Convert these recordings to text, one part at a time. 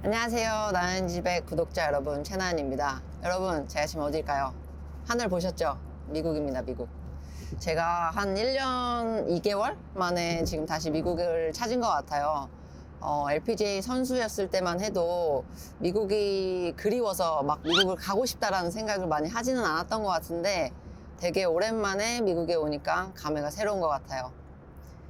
안녕하세요. 나는 집의 구독자 여러분, 채나은입니다. 여러분, 제가 지금 어딜까요? 하늘 보셨죠? 미국입니다, 미국. 제가 한 1년 2개월 만에 지금 다시 미국을 찾은 것 같아요. LPGA 선수였을 때만 해도 미국이 그리워서 막 미국을 가고 싶다라는 생각을 많이 하지는 않았던 것 같은데 되게 오랜만에 미국에 오니까 감회가 새로운 것 같아요.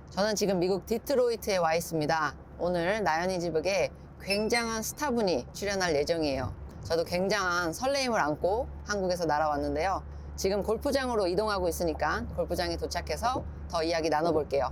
저는 지금 미국 디트로이트에 와 있습니다. 오늘 나연이 집에 굉장한 스타분이 출연할 예정이에요. 저도 굉장한 설레임을 안고 한국에서 날아왔는데요. 지금 골프장으로 이동하고 있으니까 골프장에 도착해서 더 이야기 나눠볼게요.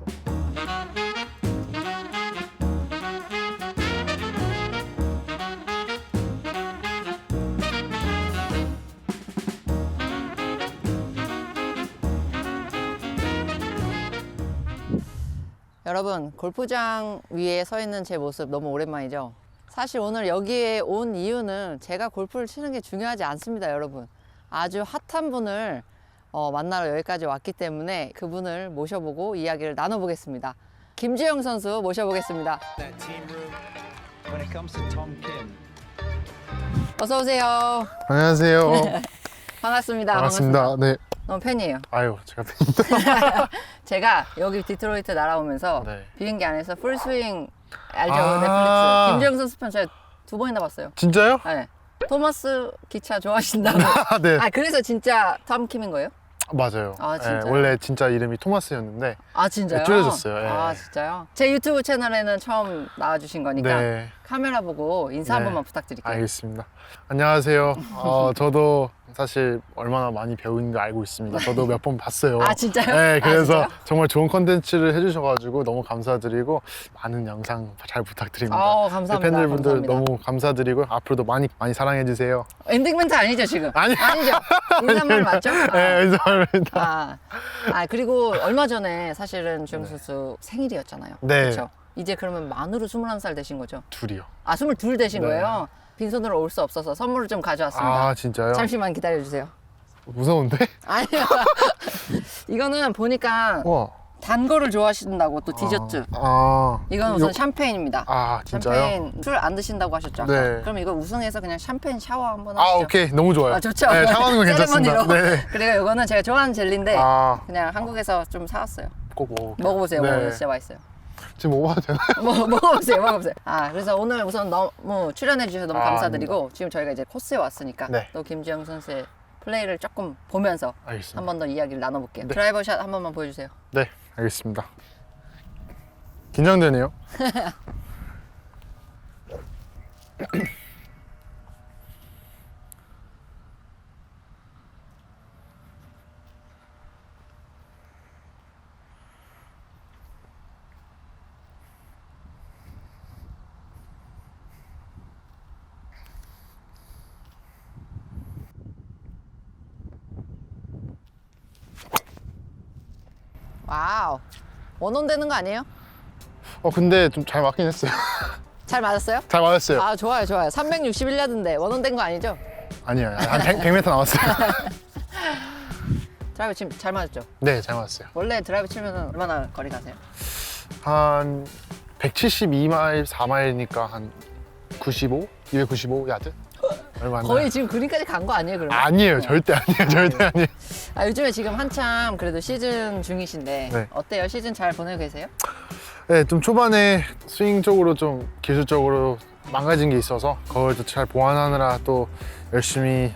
여러분, 골프장 위에 서 있는 제 모습 너무 오랜만이죠? 사실 오늘 여기에 온 이유는 제가 골프를 치는 게 중요하지 않습니다, 여러분. 아주 핫한 분을 만나러 여기까지 왔기 때문에 그분을 모셔보고 이야기를 나눠보겠습니다. 김주영 선수 모셔보겠습니다. 어서 오세요. 안녕하세요. 반갑습니다. 반갑습니다. 네. 너무 팬이에요. 아유, 제가 팬입니다. 제가 여기 디트로이트 날아오면서 네. 비행기 안에서 풀스윙 알죠? 아. 넷플릭스. 김주영 선수 편 제가 2번이나 봤어요. 진짜요? 네. 토마스 기차 좋아하신다고. 네. 아, 그래서 진짜 톰 킴인 거예요? 맞아요. 아, 진짜요? 원래 진짜 이름이 토마스였는데. 아, 진짜요? 줄여졌어요. 예. 아, 진짜요? 제 유튜브 채널에는 처음 나와주신 거니까 네. 카메라 보고 인사 한 네. 번만 부탁드릴게요. 알겠습니다. 안녕하세요. 저도 사실 얼마나 많이 배우는 걸 알고 있습니다. 저도 몇 번 봤어요. 아, 진짜요? 네, 그래서 아, 진짜요? 정말 좋은 컨텐츠를 해주셔가지고 너무 감사드리고 많은 영상 잘 부탁드립니다. 감사합니다. 팬들분들 감사합니다. 너무 감사드리고 앞으로도 많이 해주세요. 엔딩 멘트 아니죠, 지금? 아니요. 아니죠? 인사말 맞죠? 네, 감사합니다. 그리고 얼마 전에 사실은 주영 선수 생일이었잖아요. 네. 그렇죠? 이제 그러면 만으로 21살 되신 거죠? 둘이요. 22 되신 네. 거예요? 빈손으로 올 수 없어서 선물을 좀 가져왔습니다. 아, 진짜요? 잠시만 기다려주세요. 무서운데? 아니요. 이거는 보니까 와. 단 거를 좋아하신다고 또 디저트. 이건 우선 샴페인입니다. 진짜요? 샴페인 술 안 드신다고 하셨죠? 아까? 네. 그럼 이거 우승해서 그냥 샴페인 샤워 한번 하시죠. 오케이. 너무 좋아요. 아, 좋죠? 네, 샤워하는 거 괜찮습니다. 세레머니로. 네. 그리고 이거는 제가 좋아하는 젤리인데 아, 그냥 한국에서 좀 사왔어요. 꼭 먹어볼게요. 먹어보세요. 네. 먹어보세요. 진짜 맛있어요. 지금 먹어봐도 되나요? 먹어보세요. 먹어보세요. 그래서 오늘 우선 너무 출연해 주셔서 너무 아, 감사드리고 아닙니다. 지금 저희가 이제 코스에 왔으니까 네. 또 김주영 선수의 플레이를 조금 보면서 알겠습니다. 한 번 더 이야기를 나눠볼게요. 네. 드라이버 샷 한 번만 보여주세요. 네, 알겠습니다. 긴장되네요. 와우. 원온 되는 거 아니에요? 근데 좀 잘 맞긴 했어요. 잘 맞았어요? 잘 맞았어요. 아, 좋아요, 좋아요. 361야드인데 원온 된 거 아니죠? 아니에요. 한 100m 남았어요. 드라이브 지금 잘 맞았죠? 네, 잘 맞았어요. 원래 드라이브 치면 얼마나 거리 가세요? 한 172마일, 4마일이니까 한 95? 295 야드? 얼마 안 거의 나요. 지금 그린까지 간 거 아니에요, 그러면? 아니에요. 절대 아니에요. 절대 아니에요. 요즘에 지금 한참 그래도 시즌 중이신데 네. 어때요? 시즌 잘 보내고 계세요? 네, 좀 초반에 스윙 쪽으로 좀 기술적으로 망가진 게 있어서 그걸 또 잘 보완하느라 또 열심히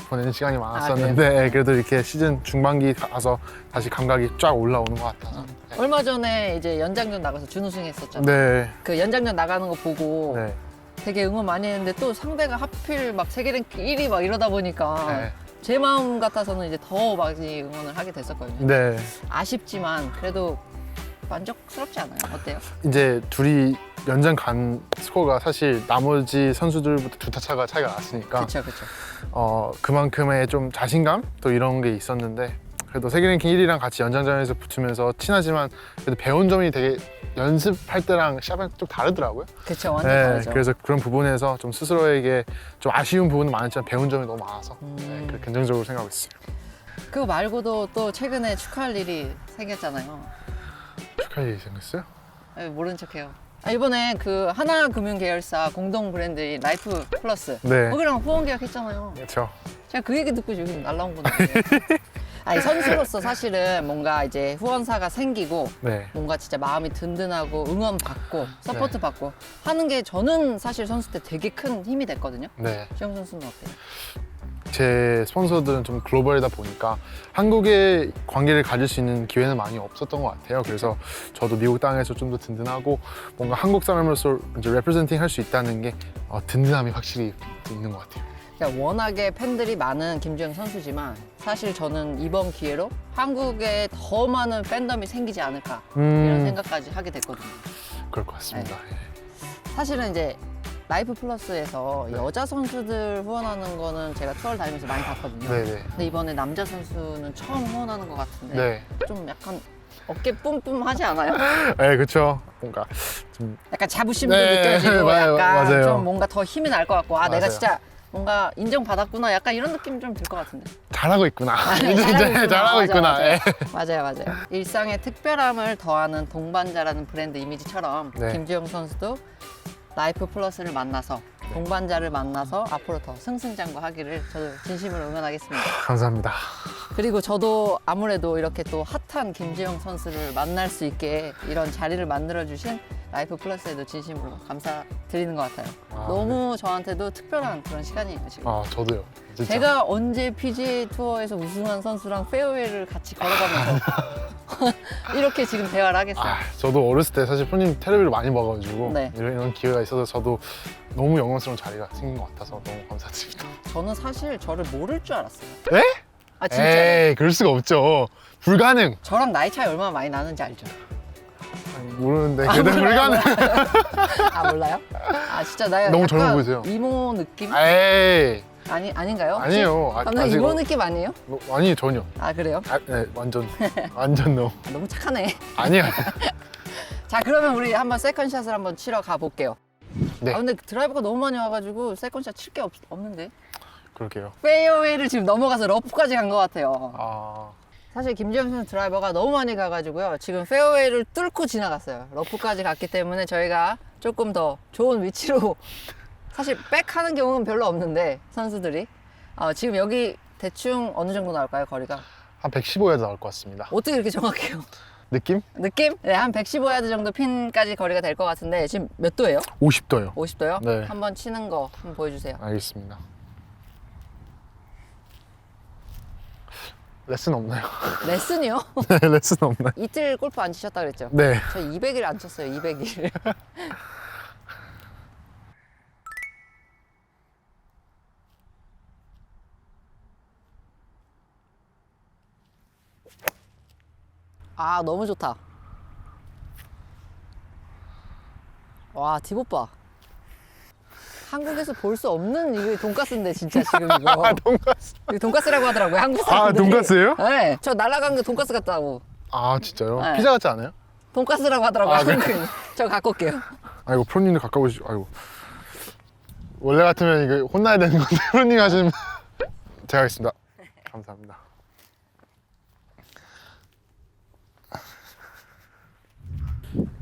보내는 시간이 많았었는데 네, 그래도 이렇게 시즌 중반기 가서 다시 감각이 쫙 올라오는 것 같아서 네. 얼마 전에 이제 연장전 나가서 준우승 했었잖아요. 네. 그 연장전 나가는 거 보고 네. 되게 응원 많이 했는데 또 상대가 하필 막 세계 랭킹 1위 막 이러다 보니까 네. 제 마음 같아서는 이제 더 많이 응원을 하게 됐었거든요. 네. 아쉽지만 그래도 만족스럽지 않아요? 어때요? 이제 둘이 연장 간 스코어가 사실 나머지 선수들부터 두 타 차가 차이가 났으니까 그쵸, 그쵸. 그만큼의 좀 자신감 또 이런 게 있었는데 그래도 세계 랭킹 1위랑 같이 연장전에서 붙으면서 친하지만 그래도 배운 점이 되게 연습할 때랑 시합은 좀 다르더라고요. 그쵸, 완전 네, 다르죠. 그래서 그런 부분에서 좀 스스로에게 좀 아쉬운 부분은 많았지만 배운 점이 너무 많아서 네, 그렇게 긍정적으로 생각하고 있어요. 그거 말고도 또 최근에 축하할 일이 생겼잖아요. 축하할 일이 생겼어요? 모른 척해요. 이번에 그 하나금융 계열사 공동 브랜드인 라이프 플러스 네. 거기랑 후원 계약했잖아요. 그렇죠. 제가 그 얘기 듣고 지금 날라온 건데. 아니 선수로서 사실은 뭔가 이제 후원사가 생기고 네. 뭔가 진짜 마음이 든든하고 응원받고 서포트 받고 하는 게 저는 사실 선수 때 되게 큰 힘이 됐거든요. 네. 주영 선수는 어때요? 제 스폰서들은 좀 글로벌이다 보니까 한국에 관계를 가질 수 있는 기회는 많이 없었던 것 같아요. 그래서 저도 미국 땅에서 좀 더 든든하고 뭔가 한국 사람으로서 이제 레프레젠팅 할 수 있다는 게 든든함이 확실히 있는 것 같아요. 그러니까 워낙에 팬들이 많은 김주영 선수지만 사실 저는 이번 기회로 한국에 더 많은 팬덤이 생기지 않을까 이런 생각까지 하게 됐거든요. 그럴 것 같습니다. 사실은 이제 라이프 플러스에서 네. 여자 선수들 후원하는 거는 제가 투어를 다니면서 많이 봤거든요. 네네. 근데 이번에 남자 선수는 처음 후원하는 것 같은데 네. 좀 약간 어깨 뿜뿜하지 않아요? 네, 그렇죠. 뭔가 좀 약간 자부심도 네, 느껴지고 맞아요. 약간 맞아요. 좀 뭔가 더 힘이 날 것 같고 내가 맞아요. 진짜 뭔가 인정받았구나 약간 이런 느낌 좀 들 것 같은데. 잘하고 있구나. 잘하고 잘하고 있구나. 맞아요. 예. 맞아요. 일상의 특별함을 더하는 동반자라는 브랜드 이미지처럼 네. 김주영 선수도 라이프 플러스를 만나서 동반자를 만나서 앞으로 더 승승장구하기를 저도 진심으로 응원하겠습니다. 감사합니다. 그리고 저도 아무래도 이렇게 또 핫한 김주영 선수를 만날 수 있게 이런 자리를 만들어주신 라이프 플러스에도 진심으로 감사드리는 것 같아요. 너무 저한테도 특별한 그런 시간이에요, 지금. 저도요. 진짜. 제가 언제 PGA 투어에서 우승한 선수랑 페어웨이를 같이 걸어가면서 이렇게 지금 대화를 하겠어요. 저도 어렸을 때 사실 프로님 텔레비를 많이 봐가지고 네. 이런 기회가 있어서 저도 너무 영광스러운 자리가 생긴 것 같아서 너무 감사드립니다. 저는 사실 저를 모를 줄 알았어요. 에? 아 진짜. 에이, 그럴 수가 없죠. 불가능. 저랑 나이 차이 얼마나 많이 나는지 알죠? 모르는데 그래도 불가능. 아 몰라요? 아 진짜 나이 너무 약간 젊어 보이세요. 이모 느낌? 에이, 아닌가요? 아니에요. 저는 이모 느낌 아니에요? 아니 전혀. 아 그래요? 네, 완전 no. 아, 너무 착하네. 아니야. 자 그러면 우리 한번 세컨샷을 한번 치러 가볼게요. 네. 아 근데 드라이버가 너무 많이 와가지고 세컨샷 칠 게 없는데. 그럴게요. 페어웨이를 지금 넘어가서 러프까지 간 것 같아요. 아, 사실 김주영 선수 드라이버가 너무 많이 가가지고요. 지금 페어웨이를 뚫고 지나갔어요. 러프까지 갔기 때문에 저희가 조금 더 좋은 위치로 사실 백하는 경우는 별로 없는데 선수들이 지금 여기 대충 어느 정도 나올까요, 거리가? 한 115야드 나올 것 같습니다. 어떻게 이렇게 정확해요? 느낌? 느낌? 네, 한 115야드 정도 핀까지 거리가 될 것 같은데 지금 몇 도예요? 50도요. 50도요? 네. 한번 치는 거 한번 보여주세요. 알겠습니다. 레슨 없나요? 레슨이요? 네, 레슨 없나요? 이틀 골프 안 치셨다 그랬죠? 네. 저 200일 안 쳤어요, 200일. 아, 너무 좋다. 와, 딥 봐. 한국에서 볼 수 없는 이거 돈가스인데 진짜 지금 이거. 돈가스. 이거 돈가스라고 하더라고요, 한국 사람들이. 돈가스예요? 네. 저 날아간 게 돈가스 같다고. 아, 진짜요? 네. 피자 같지 않아요? 돈가스라고 하더라고요, 아, 그래? 한국인. 저 갖고 올게요. 아이고, 프로님도 가까우시죠. 아이고. 원래 같으면 이거 혼나야 되는 건데, 프로님 하시면. 제가 하겠습니다. 감사합니다.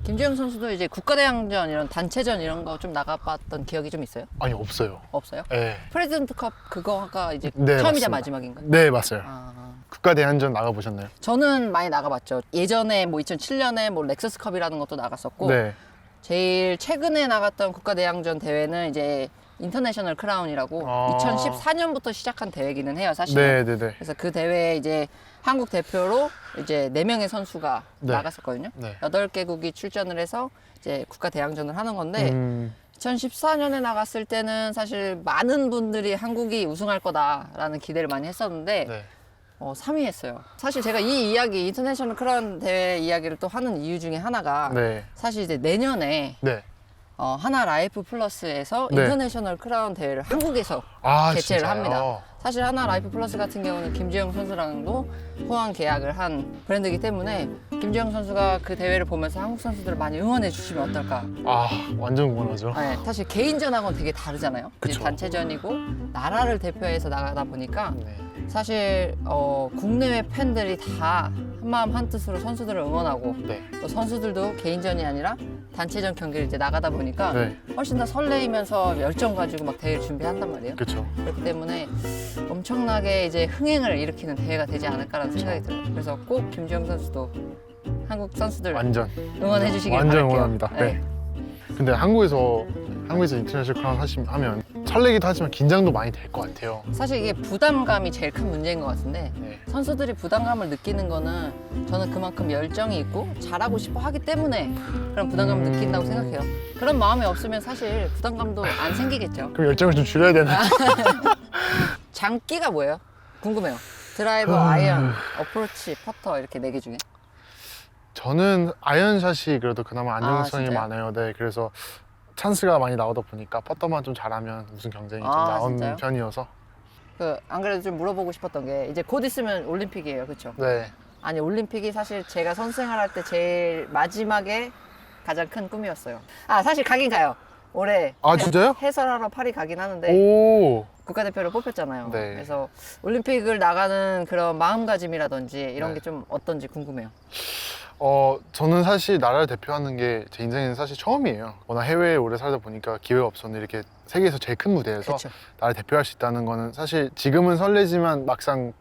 김주영 선수도 이제 국가대항전 이런 단체전 이런 거 좀 나가봤던 기억이 좀 있어요? 아니, 없어요. 없어요? 네. 프레지던트컵 그거가 이제 네, 처음이자 맞습니다. 마지막인가요? 네, 맞아요. 아, 국가대항전 나가보셨나요? 저는 많이 나가봤죠. 예전에 뭐 2007년에 뭐 렉서스컵이라는 것도 나갔었고 네. 제일 최근에 나갔던 국가대항전 대회는 이제 인터내셔널 크라운이라고 아. 2014년부터 시작한 대회기는 해요, 사실은. 네네네. 그래서 그 대회에 이제 한국 대표로 이제 4명의 선수가 네. 나갔었거든요. 네. 8개국이 출전을 해서 이제 국가 대항전을 하는 건데 2014년에 나갔을 때는 사실 많은 분들이 한국이 우승할 거다라는 기대를 많이 했었는데 네. 3위 했어요. 사실 제가 이 이야기, 인터내셔널 크라운 대회 이야기를 또 하는 이유 중에 하나가 네. 사실 이제 내년에 네. 하나 라이프 플러스에서 네. 인터내셔널 크라운 대회를 한국에서 아, 개최를 진짜요? 합니다. 사실 하나 라이프 플러스 같은 경우는 김주영 선수랑도 호환 계약을 한 브랜드이기 때문에 김주영 선수가 그 대회를 보면서 한국 선수들을 많이 응원해 주시면 어떨까. 아, 완전 응원하죠. 네, 사실 개인전하고는 되게 다르잖아요. 이제 그쵸. 단체전이고 나라를 대표해서 나가다 보니까 네. 사실 국내외 팬들이 다 한마음 한뜻으로 선수들을 응원하고 네. 또 선수들도 개인전이 아니라 단체전 경기를 이제 나가다 보니까 네, 훨씬 더 설레이면서 열정 가지고 막 대회를 준비한단 말이에요. 그렇죠. 그렇기 때문에 엄청나게 이제 흥행을 일으키는 대회가 되지 않을까라는 생각이 들어요. 그래서 꼭 김주영 선수도 한국 선수들 완전 응원해 주시길 완전 바랄게요. 응원합니다. 네. 근데 한국에서 인터내셔널 크라운 하면 설레기도 하지만 긴장도 많이 될 것 같아요. 사실 이게 부담감이 제일 큰 문제인 것 같은데 네. 선수들이 부담감을 느끼는 거는 저는 그만큼 열정이 있고 잘하고 싶어 하기 때문에 그런 부담감을 느낀다고 생각해요. 그런 마음이 없으면 사실 부담감도 안 생기겠죠. 그럼 열정을 좀 줄여야 되나? 장기가 뭐예요? 궁금해요. 드라이버, 아이언, 어프로치, 퍼터 이렇게 4개 중에 저는 아이언샷이 그래도 그나마 안정성이 진짜요? 많아요. 네, 그래서 찬스가 많이 나오다 보니까 퍼터만 좀 잘하면 우승 경쟁이 좀 나온 진짜요? 편이어서. 안 그래도 좀 물어보고 싶었던 게 이제 곧 있으면 올림픽이에요, 그렇죠? 네, 아니 올림픽이 사실 제가 선수 생활할 때 제일 마지막에 가장 큰 꿈이었어요. 사실 가긴 가요. 올해 아 진짜요? 해설하러 파리 가긴 하는데 오, 국가대표로 뽑혔잖아요. 네. 그래서 올림픽을 나가는 그런 마음가짐이라든지 이런 네. 게 좀 어떤지 궁금해요. 저는 사실 나라를 대표하는 게 제 인생에는 사실 처음이에요. 워낙 해외에 오래 살다 보니까 기회가 없었는데 이렇게 세계에서 제일 큰 무대에서 그렇죠. 나를 대표할 수 있다는 거는 사실 지금은 설레지만 막상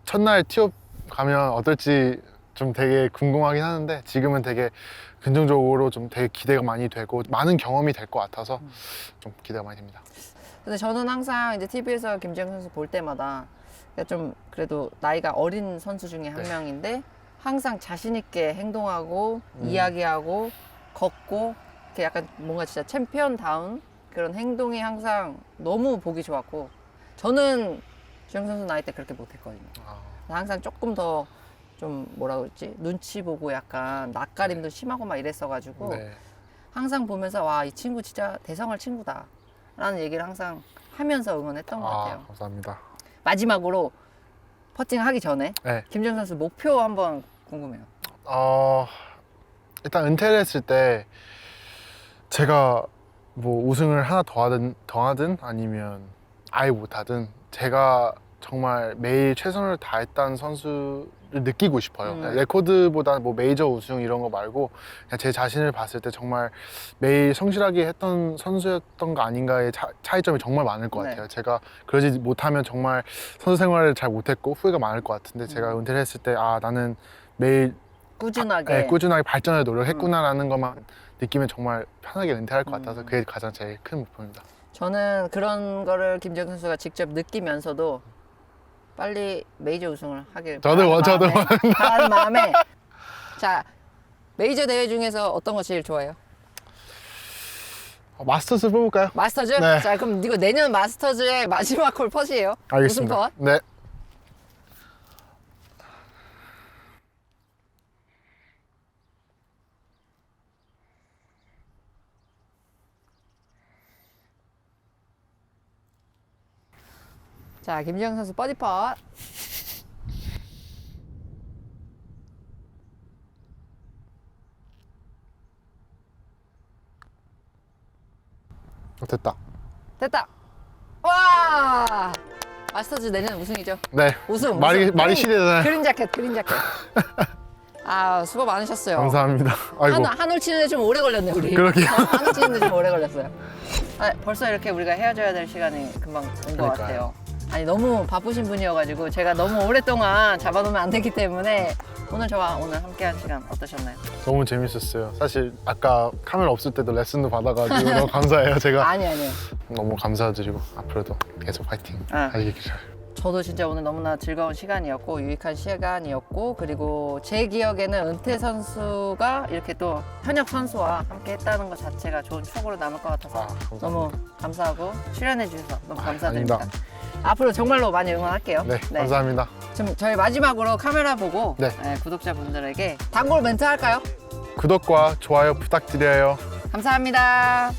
첫날 티업 가면 어떨지 좀 되게 궁금하긴 하는데 지금은 되게 긍정적으로 좀 되게 기대가 많이 되고 많은 경험이 될 것 같아서 좀 기대가 많이 됩니다. 근데 저는 항상 이제 TV에서 김지영 선수 볼 때마다 좀 그래도 나이가 어린 선수 중에 한 네. 명인데 항상 자신 있게 행동하고 이야기하고 걷고 이렇게 약간 뭔가 진짜 챔피언다운 그런 행동이 항상 너무 보기 좋았고 저는 주영 선수 나이 때 그렇게 못했거든요. 항상 조금 더 좀 뭐라 그랬지 눈치 보고 약간 낯가림도 심하고 막 이랬어가지고 네. 항상 보면서 와 이 친구 진짜 대성할 친구다 라는 얘기를 항상 하면서 응원했던 것 같아요. 감사합니다. 마지막으로 퍼팅 하기 전에 네. 김주영 선수 목표 한번 궁금해요. 일단 은퇴를 했을 때 제가 뭐 우승을 하나 더 하든 아니면 아예 못하든 제가 정말 매일 최선을 다했다는 선수를 느끼고 싶어요. 레코드보다 뭐 메이저 우승 이런 거 말고 그냥 제 자신을 봤을 때 정말 매일 성실하게 했던 선수였던 거 아닌가의 차이점이 정말 많을 것 같아요. 제가 그러지 못하면 정말 선수 생활을 잘 못했고 후회가 많을 것 같은데 제가 은퇴를 했을 때 나는 매일 꾸준하게 꾸준하게 발전을 노력했구나라는 것만 느끼면 정말 편하게 은퇴할 것 같아서 그게 가장 제일 큰 목표입니다. 저는 그런 거를 김주영 선수가 직접 느끼면서도 빨리 메이저 우승을 하길 바라는 마음에 자 메이저 대회 중에서 어떤 거 제일 좋아해요? 마스터즈 뽑을까요? 마스터즈? 네. 자 그럼 이거 내년 마스터즈의 마지막 홀 퍼시예요? 알겠습니다. 우승 컷? 네. 자 김주영 선수 버디 펫. 됐다. 됐다. 와 마스터즈 내년 우승이죠. 네. 우승. 말이 시대잖아요. 그린 자켓. 수고 많으셨어요. 감사합니다. 아이고. 한올 치는데 좀 오래 걸렸네 우리. 그러게요. 한올 치는데 좀 오래 걸렸어요. 벌써 이렇게 우리가 헤어져야 될 시간이 금방 온 것 그러니까요. 같아요. 아니 너무 바쁘신 분이어가지고 제가 너무 오랫동안 잡아놓으면 안 되기 때문에 오늘 저와 오늘 함께한 시간 어떠셨나요? 너무 재밌었어요. 사실 아까 카메라 없을 때도 레슨도 받아가지고 너무 감사해요. 제가 아니요. 너무 감사드리고 앞으로도 계속 파이팅 하시길. 저도 진짜 오늘 너무나 즐거운 시간이었고 유익한 시간이었고 그리고 제 기억에는 은퇴 선수가 이렇게 또 현역 선수와 함께 했다는 것 자체가 좋은 추억으로 남을 것 같아서 감사합니다. 너무 감사하고 출연해 주셔서 너무 감사드립니다. 아닙니다. 앞으로 정말로 많이 응원할게요. 네, 감사합니다. 지금 저희 마지막으로 카메라 보고 네. 구독자분들에게 단골 멘트 할까요? 구독과 좋아요 부탁드려요. 감사합니다.